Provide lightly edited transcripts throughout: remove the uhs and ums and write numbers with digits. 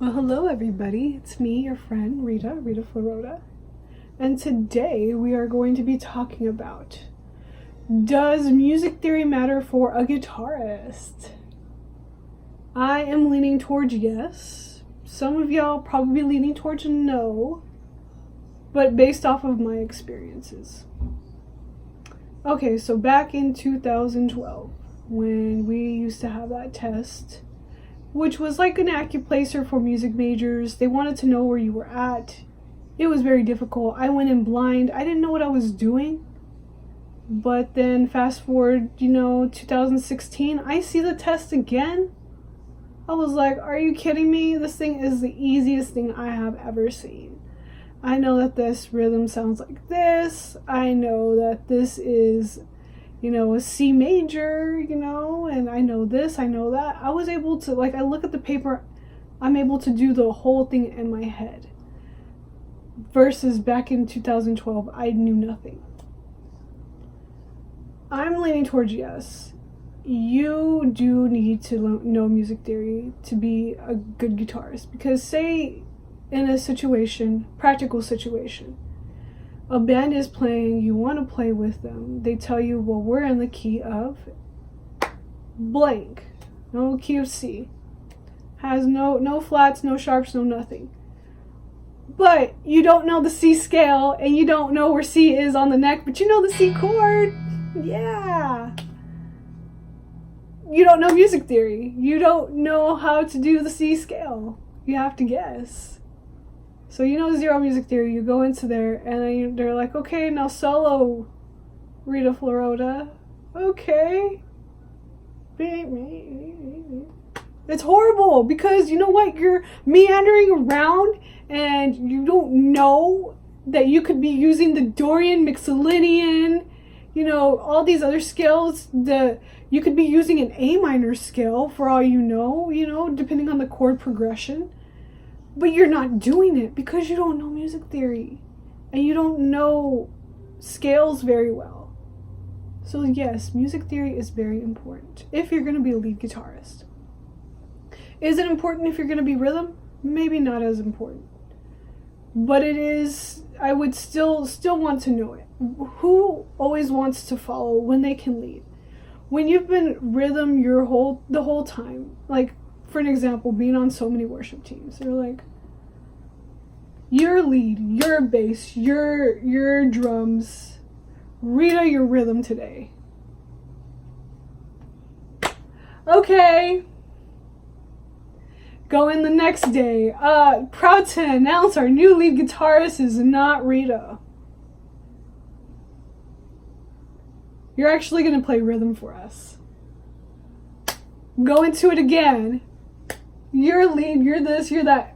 Well, hello everybody. It's me, your friend Rita, Rita. And today we are going to be talking about, does music theory matter for a guitarist? I am leaning towards yes. Some of y'all probably leaning towards no, but based off of my experiences. Okay, so back in 2012, when we used to have that test, which was like an AccuPlacer for music majors. They wanted to know where you were at. It was very difficult. I went in blind. I didn't know what I was doing. But then fast forward, 2016, I see the test again. I was like, are you kidding me? This thing is the easiest thing I have ever seen. I know that this rhythm sounds like this. I know that this is a C major, and I know this, I know that. I was able to, I look at the paper, I'm able to do the whole thing in my head. Versus back in 2012, I knew nothing. I'm leaning towards yes. You do need to know music theory to be a good guitarist. Because say in a situation, practical situation, a band is playing, you want to play with them. They tell you, well, we're in the key of blank. No key of C. Has no flats, no sharps, no nothing. But you don't know the C scale, and you don't know where C is on the neck, but you know the C chord. Yeah. You don't know music theory. You don't know how to do the C scale. You have to guess. So zero music theory, you go into there and they're like, okay, now solo, Rita Florida. Okay. It's horrible because you know what? You're meandering around and you don't know that you could be using the Dorian, Mixolydian, all these other scales. You could be using an A minor scale for all you know, depending on the chord progression. But you're not doing it because you don't know music theory and you don't know scales very well. So yes, music theory is very important if you're going to be a lead guitarist. Is it important if you're going to be rhythm? Maybe not as important. But it is, I would still want to know it. Who always wants to follow when they can lead? When you've been rhythm the whole time, for an example, being on so many worship teams, they're like, your lead, your bass, your drums, Rita, your rhythm today. Okay. Go in the next day. Proud to announce our new lead guitarist is not Rita. You're actually going to play rhythm for us. Go into it again. You're lead, you're this, you're that.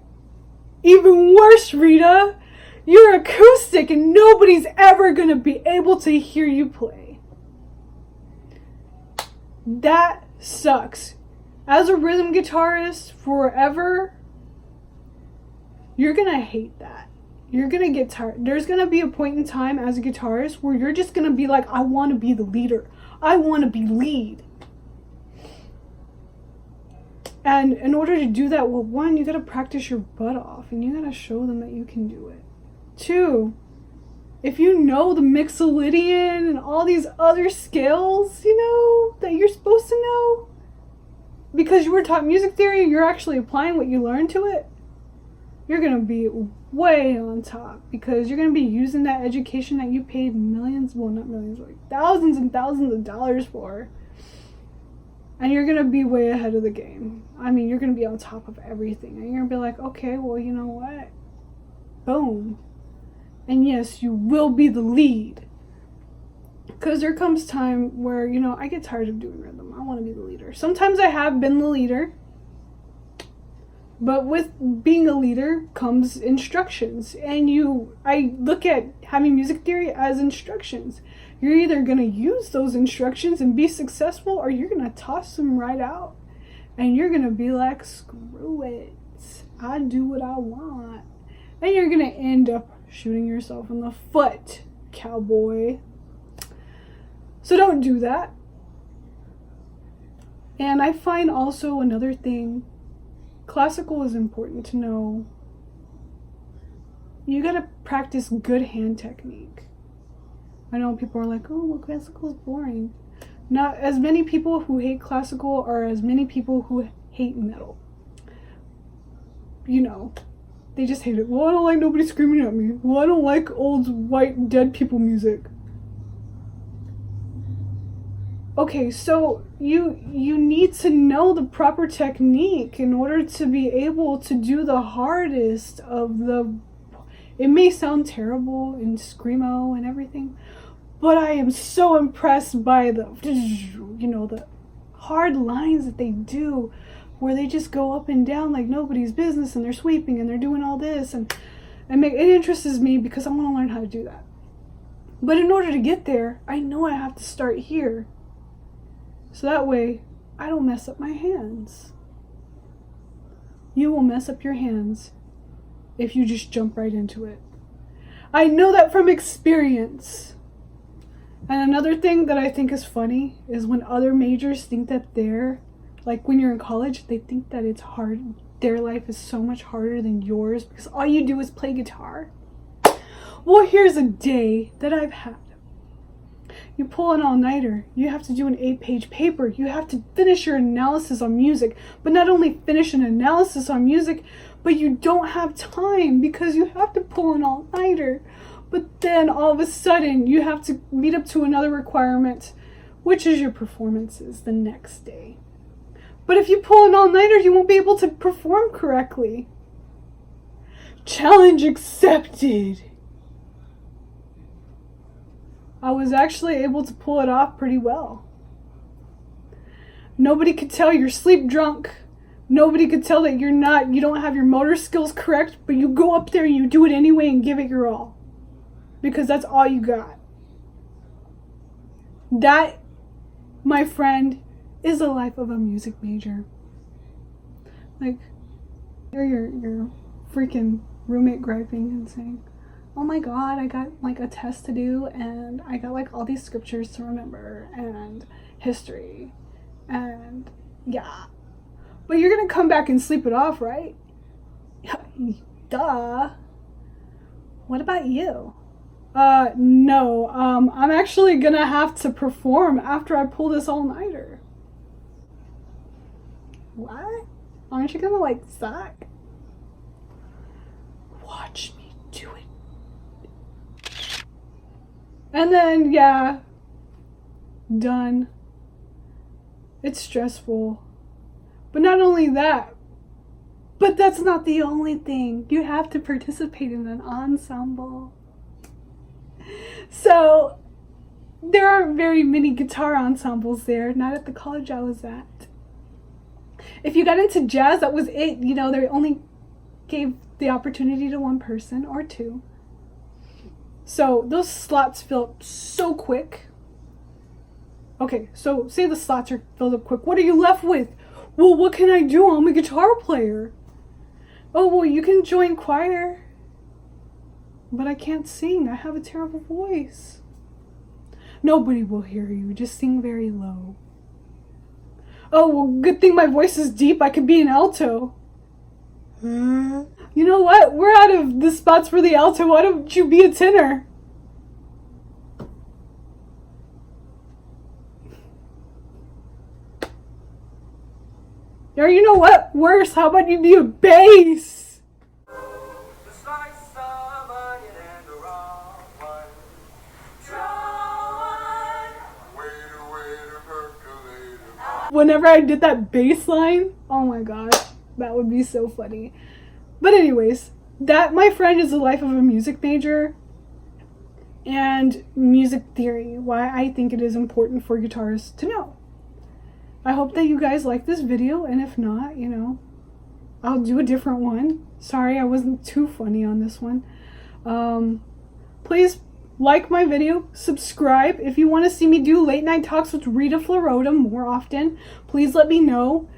Even worse, Rita, you're acoustic and nobody's ever going to be able to hear you play. That sucks. As a rhythm guitarist forever, you're going to hate that. You're going to get tired. There's going to be a point in time as a guitarist where you're just going to be like, I want to be the leader. I want to be lead. And in order to do that, well, one, you got to practice your butt off and you got to show them that you can do it. Two, if you know the Mixolydian and all these other scales, that you're supposed to know, because you were taught music theory, you're actually applying what you learned to it, you're going to be way on top because you're going to be using that education that you paid millions, well, not millions, thousands and thousands of dollars for. And you're going to be way ahead of the game. I mean, you're going to be on top of everything. And you're going to be like, okay, well, you know what? Boom. And yes, you will be the lead. Because there comes time where, I get tired of doing rhythm. I want to be the leader. Sometimes I have been the leader. But with being a leader comes instructions. And I look at having music theory as instructions. You're either going to use those instructions and be successful, or you're going to toss them right out. And you're going to be like, screw it. I do what I want. And you're going to end up shooting yourself in the foot, cowboy. So don't do that. And I find also another thing, classical is important to know. You gotta practice good hand technique. I know people are like, oh, well, classical is boring. Not as many people who hate classical are as many people who hate metal. You know, they just hate it. Well, I don't like nobody screaming at me. Well, I don't like old white dead people music. Okay, so you need to know the proper technique in order to be able to do the hardest of the... It may sound terrible and screamo and everything, but I am so impressed by the, you know, the hard lines that they do, where they just go up and down like nobody's business, and they're sweeping and they're doing all this, and it interests me because I want to learn how to do that. But in order to get there, I know I have to start here. So that way, I don't mess up my hands. You will mess up your hands if you just jump right into it. I know that from experience. And another thing that I think is funny is when other majors think that they're, like when you're in college, they think that it's hard. Their life is so much harder than yours because all you do is play guitar. Well, here's a day that I've had. You pull an all-nighter. You have to do an 8-page paper. You have to finish your analysis on music. But not only finish an analysis on music, but you don't have time because you have to pull an all-nighter. But then all of a sudden, you have to meet up to another requirement, which is your performances the next day. But if you pull an all-nighter, you won't be able to perform correctly. Challenge accepted. I was actually able to pull it off pretty well. Nobody could tell you're sleep drunk. Nobody could tell that you don't have your motor skills correct, but you go up there and you do it anyway and give it your all. Because that's all you got. That, my friend, is the life of a music major. Like, your freaking roommate griping and saying, oh my god, I got like a test to do and I got like all these scriptures to remember and history and yeah. But you're gonna come back and sleep it off, right? Duh. What about you? No, I'm actually gonna have to perform after I pull this all-nighter. What? Aren't you gonna like suck? Watch me do it. And then, yeah, done. It's stressful. But not only that, but that's not the only thing. You have to participate in an ensemble. So, there aren't very many guitar ensembles there, not at the college I was at. If you got into jazz, that was it. You know, they only gave the opportunity to one person or two. So those slots fill up so quick. Okay, so say the slots are filled up quick. What are you left with? Well, what can I do? I'm a guitar player. Oh, well, you can join choir. But I can't sing. I have a terrible voice. Nobody will hear you. Just sing very low. Oh, well, good thing my voice is deep. I could be an alto. You know what? We're out of the spots for the alto. Why don't you be a tenor? Or you know what? Worse, how about you be a bass? Whenever I did that bass line, oh my god, that would be so funny. But anyways, that, my friend, is the life of a music major and music theory, why I think it is important for guitarists to know. I hope that you guys like this video, and if not, you know, I'll do a different one. Sorry I wasn't too funny on this one. Please like my video, subscribe. If you want to see me do late night talks with Rita Florota more often, please let me know.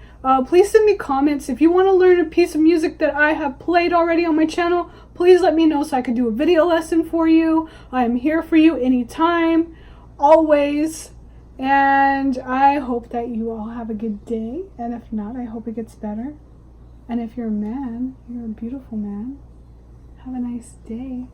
Please send me comments. If you want to learn a piece of music that I have played already on my channel, please let me know so I can do a video lesson for you. I am here for you anytime, always. And I hope that you all have a good day. And if not, I hope it gets better. And if you're a man, you're a beautiful man. Have a nice day.